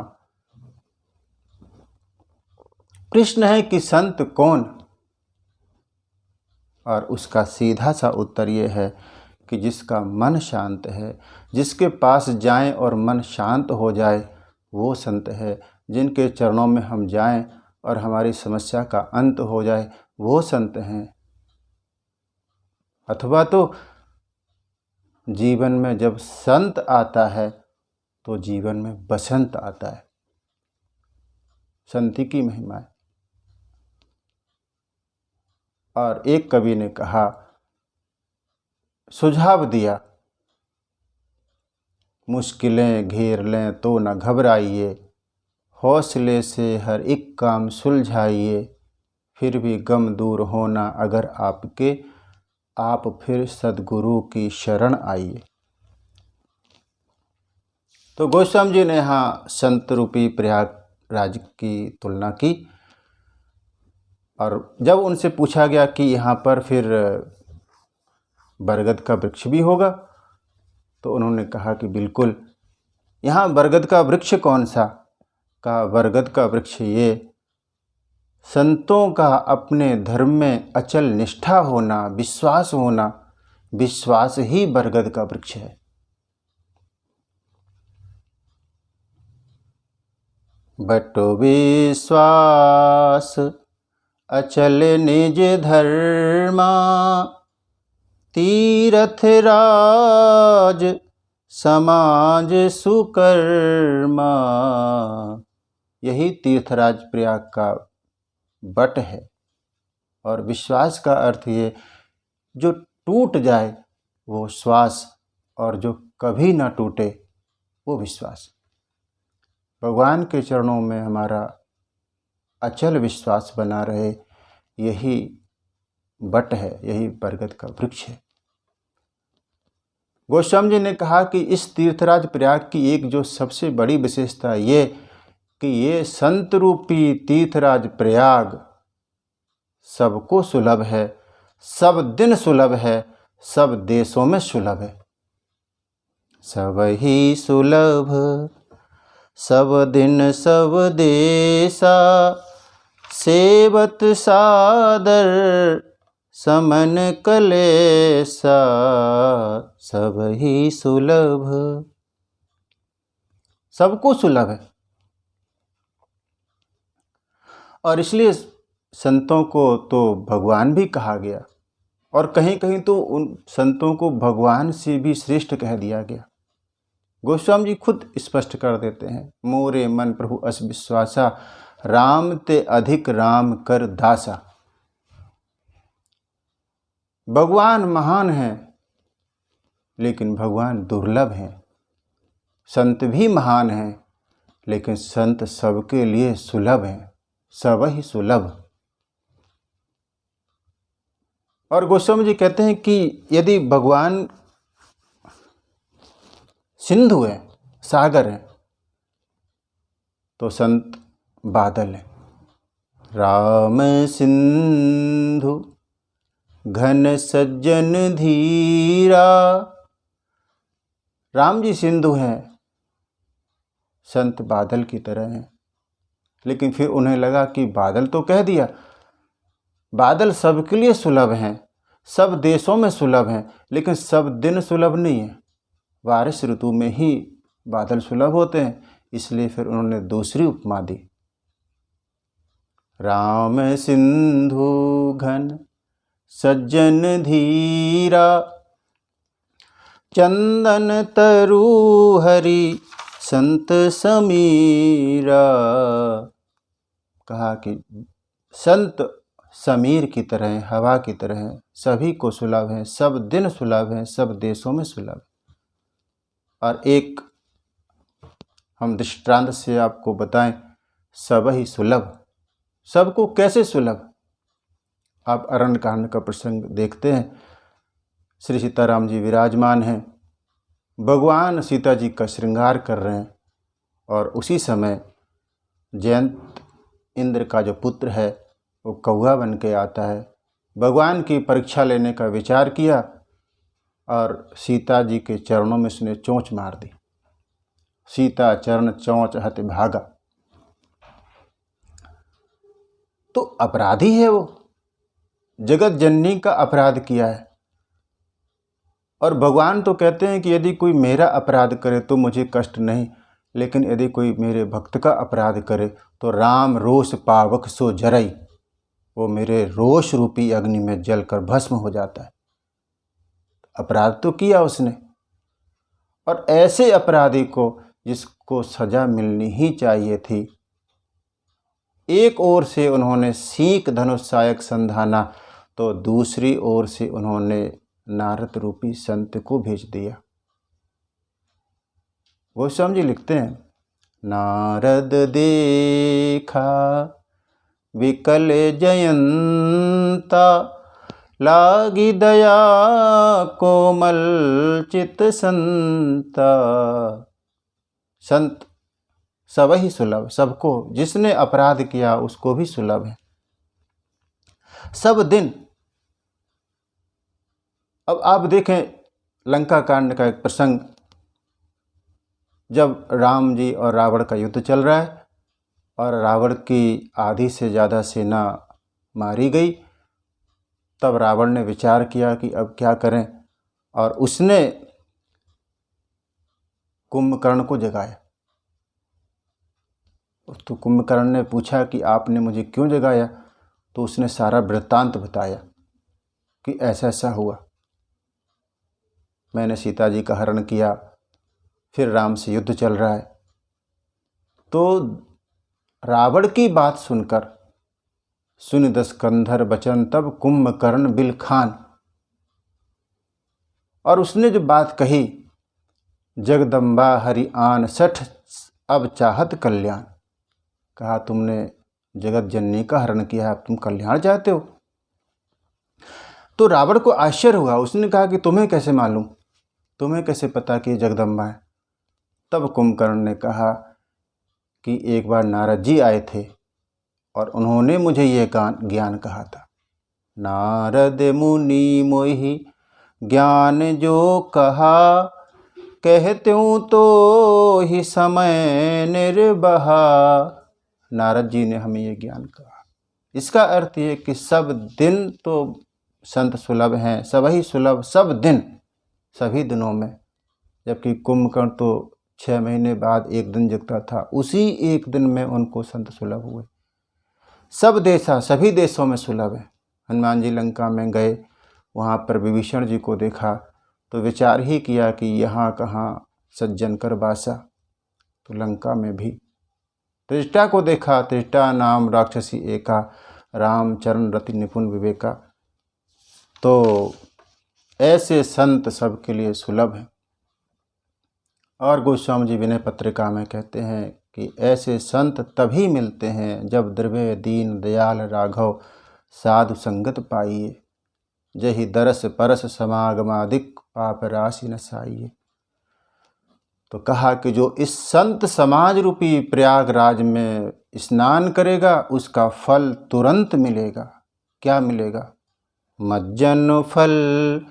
प्रश्न है कि संत कौन? और उसका सीधा सा उत्तर ये है कि जिसका मन शांत है, जिसके पास जाएं और मन शांत हो जाए, वो संत है। जिनके चरणों में हम जाएं और हमारी समस्या का अंत हो जाए, वो संत हैं। अथवा तो जीवन में जब संत आता है तो जीवन में बसंत आता है। संत की महिमा है। और एक कवि ने कहा, सुझाव दिया, मुश्किलें घेर लें तो न घबराइए, हौसले से हर एक काम सुलझाइए, फिर भी गम दूर होना अगर आपके, आप फिर सद्गुरु की शरण आइए। तो गोस्वामी जी ने यहाँ संत रूपी प्रयागराज की तुलना की। और जब उनसे पूछा गया कि यहाँ पर फिर बरगद का वृक्ष भी होगा, तो उन्होंने कहा कि बिल्कुल। यहाँ बरगद का वृक्ष कौन सा? कहा बरगद का वृक्ष ये संतों का अपने धर्म में अचल निष्ठा होना, विश्वास होना, विश्वास ही बरगद का वृक्ष है। बटो विश्वास अचल निज धर्मा, तीरथ राज समाज सुकर्मा। यही तीर्थराज प्रयाग का बट है। और विश्वास का अर्थ ये, जो टूट जाए वो श्वास, और जो कभी ना टूटे वो विश्वास। भगवान के चरणों में हमारा अचल विश्वास बना रहे, यही बट है, यही बरगद का वृक्ष है। गोस्वामी जी ने कहा कि इस तीर्थराज प्रयाग की एक जो सबसे बड़ी विशेषता ये कि ये संत रूपी तीर्थराज प्रयाग सबको सुलभ है, सब दिन सुलभ है, सब देशों में सुलभ है। सब ही सुलभ सब दिन सब देशा, सेवत सादर समन कलेसा। सब ही सुलभ, सबको सुलभ है। और इसलिए संतों को तो भगवान भी कहा गया, और कहीं कहीं तो उन संतों को भगवान से भी श्रेष्ठ कह दिया गया। गोस्वामी जी खुद स्पष्ट कर देते हैं, मोरे मन प्रभु अस विश्वासा, राम ते अधिक राम कर दासा। भगवान महान हैं, लेकिन भगवान दुर्लभ हैं। संत भी महान हैं, लेकिन संत सबके लिए सुलभ हैं, सब ही सुलभ। और गोस्वामी जी कहते हैं कि यदि भगवान सिंधु है, सागर है, तो संत बादल है। राम सिंधु घन सज्जन धीरा। राम जी सिंधु हैं, संत बादल की तरह हैं। लेकिन फिर उन्हें लगा कि बादल तो कह दिया, बादल सबके लिए सुलभ हैं, सब देशों में सुलभ हैं, लेकिन सब दिन सुलभ नहीं है। बारिश ऋतु में ही बादल सुलभ होते हैं। इसलिए फिर उन्होंने दूसरी उपमा दी, राम सिंधु घन सज्जन धीरा, चंदन तरु हरि संत समीरा। कहा कि संत समीर की तरह हैं, हवा की तरह हैं, सभी को सुलभ हैं, सब दिन सुलभ हैं, सब देशों में सुलभ। और एक हम दृष्टांत से आपको बताएं, सब ही सुलभ। सबको कैसे सुलभ? आप अरण्य कांड का प्रसंग देखते हैं। श्री सीताराम जी विराजमान हैं, भगवान सीता जी का श्रृंगार कर रहे हैं, और उसी समय जयंत इंद्र का जो पुत्र है वो कौवा बन के आता है। भगवान की परीक्षा लेने का विचार किया और सीता जी के चरणों में उसने चोंच मार दी। सीता चरण चोंच हत भागा। तो अपराधी है वो, जगत जननी का अपराध किया है। और भगवान तो कहते हैं कि यदि कोई मेरा अपराध करे तो मुझे कष्ट नहीं, लेकिन यदि कोई मेरे भक्त का अपराध करे तो राम रोष पावक सो जरई, वो मेरे रोष रूपी अग्नि में जलकर भस्म हो जाता है। अपराध तो किया उसने, और ऐसे अपराधी को जिसको सजा मिलनी ही चाहिए थी, एक ओर से उन्होंने सीक धनुष सायक संधाना तो दूसरी ओर से उन्होंने नारद रूपी संत को भेज दिया। गोस्वामी जी लिखते हैं, नारद देखा विकल जयंता, लागी दया कोमल चित संता। संत सब ही सुलभ, सबको, जिसने अपराध किया उसको भी सुलभ है सब दिन। अब आप देखें लंका कांड का एक प्रसंग, जब राम जी और रावण का युद्ध चल रहा है और रावण की आधी से ज़्यादा सेना मारी गई, तब रावण ने विचार किया कि अब क्या करें, और उसने कुंभकर्ण को जगाया। तो कुंभकर्ण ने पूछा कि आपने मुझे क्यों जगाया, तो उसने सारा वृत्तांत बताया कि ऐसा ऐसा हुआ, मैंने सीता जी का हरण किया, फिर राम से युद्ध चल रहा है। तो रावण की बात सुनकर सुन दस कंधर बचन तब कुंभकर्ण बिल खान, और उसने जो बात कही, जगदम्बा हरि आन सठ अब चाहत कल्याण, कहा तुमने जगत जननी का हरण किया है, अब तुम कल्याण चाहते हो। तो रावण को आश्चर्य हुआ, उसने कहा कि तुम्हें कैसे मालूम, तुम्हें कैसे पता कि जगदम्बा है। तब कुंभकर्ण ने कहा कि एक बार नारद जी आए थे और उन्होंने मुझे ये ज्ञान कहा था। नारद मुनि मोहि ज्ञान जो कहा, कहते हूँ तो ही समय निर्बहा। नारद जी ने हमें ये ज्ञान कहा। इसका अर्थ ये कि सब दिन तो संत सुलभ हैं, सभी सुलभ सब दिन, सभी दिनों में। जबकि कुंभकर्ण तो 6 महीने बाद एक दिन जगता था, उसी एक दिन में उनको संत सुलभ हुए। सब देशा, सभी देशों में सुलभ है। हनुमान जी लंका में गए, वहाँ पर विभीषण जी को देखा तो विचार ही किया कि यहाँ कहाँ सज्जन कर बासा, तो लंका में भी। त्रिष्टा को देखा, त्रिष्टा नाम राक्षसी एका, राम चरण रति निपुण विवेका। तो ऐसे संत सबके लिए सुलभ हैं। और गोस्वामी जी विनय पत्रिका में कहते हैं कि ऐसे संत तभी मिलते हैं जब द्रव्य दीन दयाल राघव साधु संगत पाइए, जहि दरस परस समागमादिक पाप राशि नसाइए। तो कहा कि जो इस संत समाज रूपी प्रयागराज में स्नान करेगा उसका फल तुरंत मिलेगा। क्या मिलेगा? मज्जन फल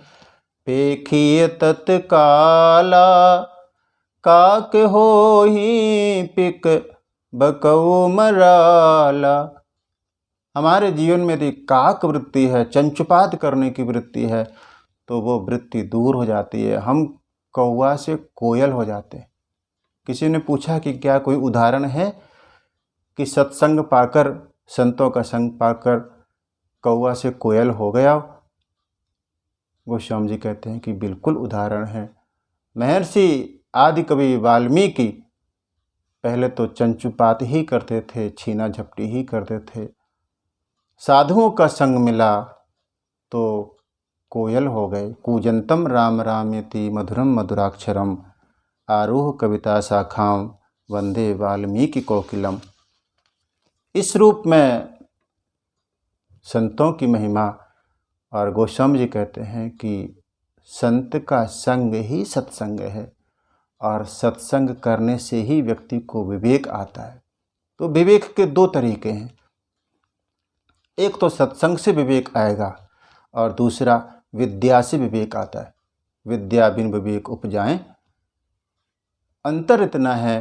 पेखिय तत्काला, काक हो ही पिक बकऊ मराला। हमारे जीवन में यदि काक वृत्ति है, चंचुपात करने की वृत्ति है, तो वो वृत्ति दूर हो जाती है, हम कौवा से कोयल हो जाते हैं। किसी ने पूछा कि क्या कोई उदाहरण है कि सत्संग पाकर, संतों का संग पाकर कौवा से कोयल हो गया? गोस्वामी जी कहते हैं कि बिल्कुल उदाहरण है। महर्षि आदि कवि वाल्मीकि पहले तो चंचुपात ही करते थे, छीना झपटी ही करते थे। साधुओं का संग मिला तो कोयल हो गए। कूजंतम राम रामेति मधुरम मधुराक्षरम, आरूह कविता शाखाम वंदे वाल्मीकि कोकिलम। इस रूप में संतों की महिमा। और गोस्वामी जी कहते हैं कि संत का संग ही सत्संग है, और सत्संग करने से ही व्यक्ति को विवेक आता है। तो विवेक के 2 तरीके हैं, एक तो सत्संग से विवेक आएगा और दूसरा विद्या से विवेक आता है। विद्या बिन विवेक उपजाएं। अंतर इतना है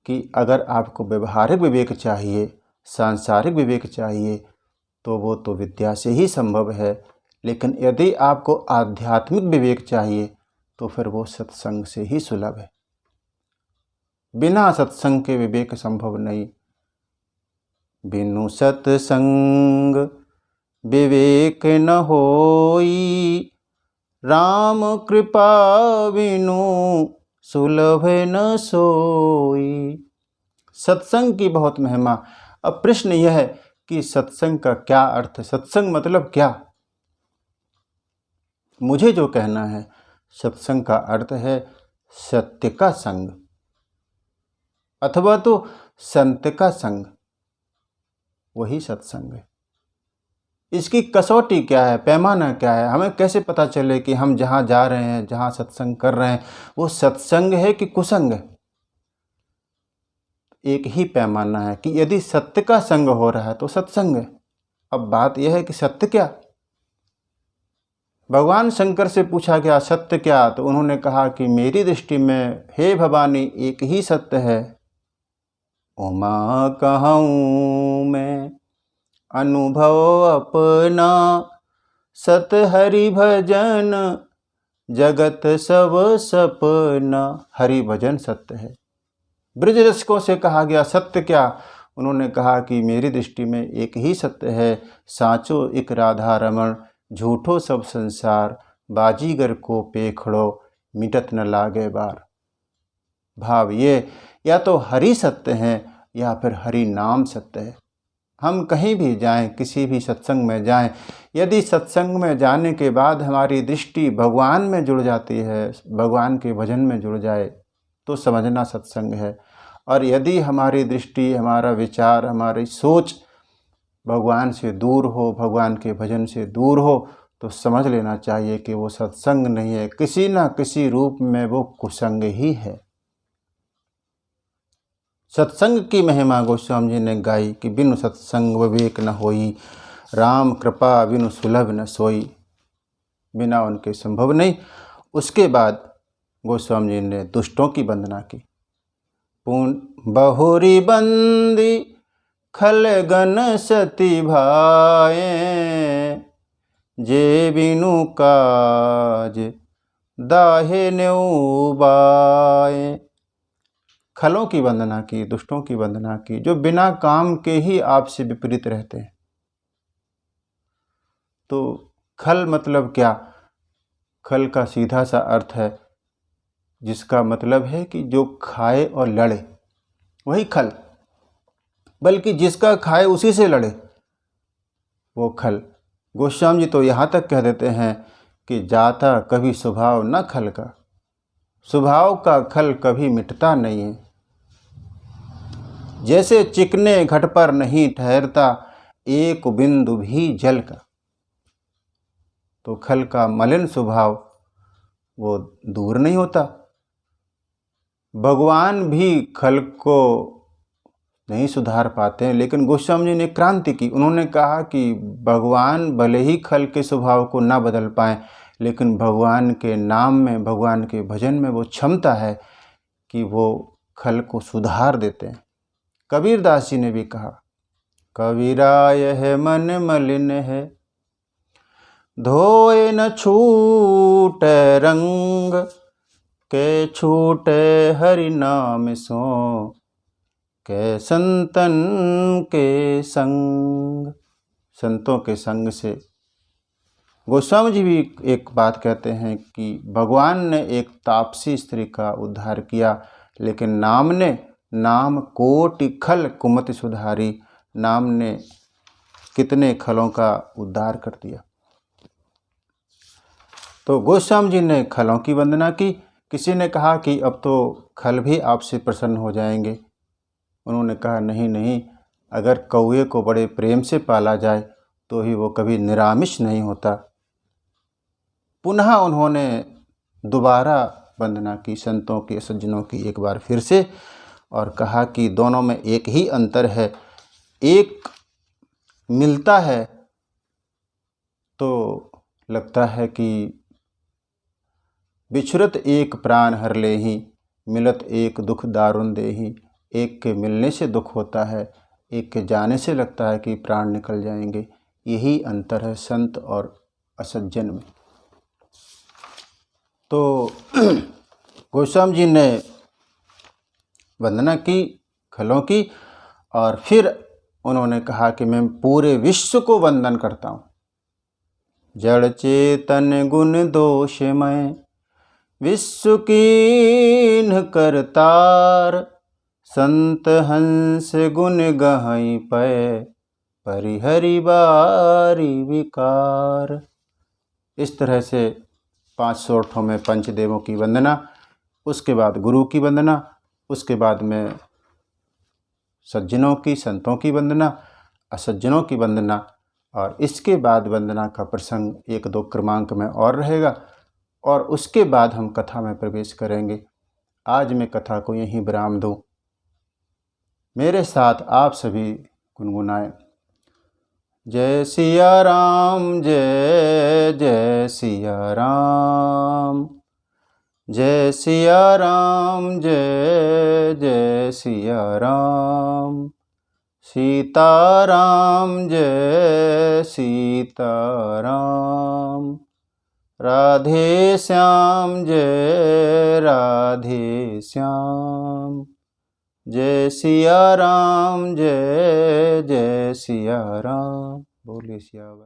कि अगर आपको व्यवहारिक विवेक चाहिए, सांसारिक विवेक चाहिए, तो वो तो विद्या से ही संभव है। लेकिन यदि आपको आध्यात्मिक विवेक चाहिए तो फिर वो सत्संग से ही सुलभ है। बिना सत्संग के विवेक संभव नहीं। बिनु सत्संग विवेक न होई, राम कृपा बिनु सुलभ न सोई। सत्संग की बहुत महिमा। अब प्रश्न यह है कि सत्संग का क्या अर्थ है, सत्संग मतलब क्या? मुझे जो कहना है, सत्संग का अर्थ है सत्य का संग अथवा तो संत का संग, वही सत्संग है। इसकी कसौटी क्या है, पैमाना क्या है? हमें कैसे पता चले कि हम जहाँ जा रहे हैं, जहाँ सत्संग कर रहे हैं, वो सत्संग है कि कुसंग है? एक ही पैमाना है कि यदि सत्य का संग हो रहा है तो सत्संग है। अब बात यह है कि सत्य क्या? भगवान शंकर से पूछा गया सत्य क्या, तो उन्होंने कहा कि मेरी दृष्टि में हे भवानी एक ही सत्य है। उमा कहूँ मैं अनुभव अपना, सत हरि भजन जगत सब सपना। हरि भजन सत्य है। ब्रज रसिकों से कहा गया सत्य क्या, उन्होंने कहा कि मेरी दृष्टि में एक ही सत्य है। साचो एक राधा रमण, झूठो सब संसार, बाजीगर को पेखड़ो, मिटत न लागे बार। भाव ये, या तो हरि सत्य है या फिर हरि नाम सत्य है। हम कहीं भी जाएं, किसी भी सत्संग में जाएं, यदि सत्संग में जाने के बाद हमारी दृष्टि भगवान में जुड़ जाती है, भगवान के भजन में जुड़ जाए, तो समझना सत्संग है। और यदि हमारी दृष्टि, हमारा विचार, हमारी सोच भगवान से दूर हो, भगवान के भजन से दूर हो, तो समझ लेना चाहिए कि वो सत्संग नहीं है, किसी न किसी रूप में वो कुसंग ही है। सत्संग की महिमा गोस्वामी जी ने गाई कि बिनु सत्संग विवेक न होई, राम कृपा बिनु सुलभ न सोई। बिना उनके संभव नहीं। उसके बाद गोस्वामी जी ने दुष्टों की वंदना की। बहुरी बंदी खलगन सती भाए, जे बिनु काज दाहे न्यू बाए। खलों की वंदना की, दुष्टों की वंदना की, जो बिना काम के ही आपसे विपरीत रहते हैं। तो खल मतलब क्या? खल का सीधा सा अर्थ है, जिसका मतलब है कि जो खाए और लड़े, वही खल। बल्कि जिसका खाए उसी से लड़े, वो खल। गोस्वामी जी तो यहाँ तक कह देते हैं कि जाता कभी स्वभाव न खल का, स्वभाव का खल कभी मिटता नहीं है। जैसे चिकने घट पर नहीं ठहरता एक बिंदु भी जल का। तो खल का मलिन स्वभाव वो दूर नहीं होता। भगवान भी खल को नहीं सुधार पाते हैं, लेकिन गोस्वामी जी ने क्रांति की। उन्होंने कहा कि भगवान भले ही खल के स्वभाव को ना बदल पाएं, लेकिन भगवान के नाम में, भगवान के भजन में वो क्षमता है कि वो खल को सुधार देते हैं। कबीरदास जी ने भी कहा, कबीरा यह मन मलिन है, धोए न छूटे रंग, के छूटे हरि नाम सो, के संतन के संग। संतों के संग से। गोस्वामी जी भी एक बात कहते हैं कि भगवान ने एक तापसी स्त्री का उद्धार किया, लेकिन नाम कोटि खल कुमति सुधारी। नाम ने कितने खलों का उद्धार कर दिया। तो गोस्वामी जी ने खलों की वंदना की। किसी ने कहा कि अब तो खल भी आपसे प्रसन्न हो जाएंगे। उन्होंने कहा नहीं नहीं, अगर कौए को बड़े प्रेम से पाला जाए तो ही वो कभी निरामिष नहीं होता। पुनः उन्होंने दोबारा वंदना की संतों की, सज्जनों की एक बार फिर से, और कहा कि दोनों में एक ही अंतर है। एक मिलता है तो लगता है कि बिछुरत एक प्राण हर लेहि, मिलत एक दुख दारुण देहि। एक के मिलने से दुख होता है, एक के जाने से लगता है कि प्राण निकल जाएंगे। यही अंतर है संत और असज्जन में। तो गोस्वामी जी ने वंदना की खलों की, और फिर उन्होंने कहा कि मैं पूरे विश्व को वंदन करता हूँ। जड़ चेतन गुण दोषमय विश्व कीन्ह करतार, संत हंस गुण गहई पै परिहरि बारी विकार। इस तरह से 5 सोरठों में पंचदेवों की वंदना, उसके बाद गुरु की वंदना, उसके बाद में सज्जनों की, संतों की वंदना, असज्जनों की वंदना, और इसके बाद वंदना का प्रसंग 1-2 क्रमांक में और रहेगा, और उसके बाद हम कथा में प्रवेश करेंगे। आज मैं कथा को यहीं विराम दूं। मेरे साथ आप सभी गुनगुनाएं। जय सिया राम, जय जय सिया राम, जय सिया राम, जय जय सिया राम, सीताराम जय सीताराम, राधे श्याम जय राधे श्याम, जय सिया राम, जय जय सिया राम। बोलिए सियावर।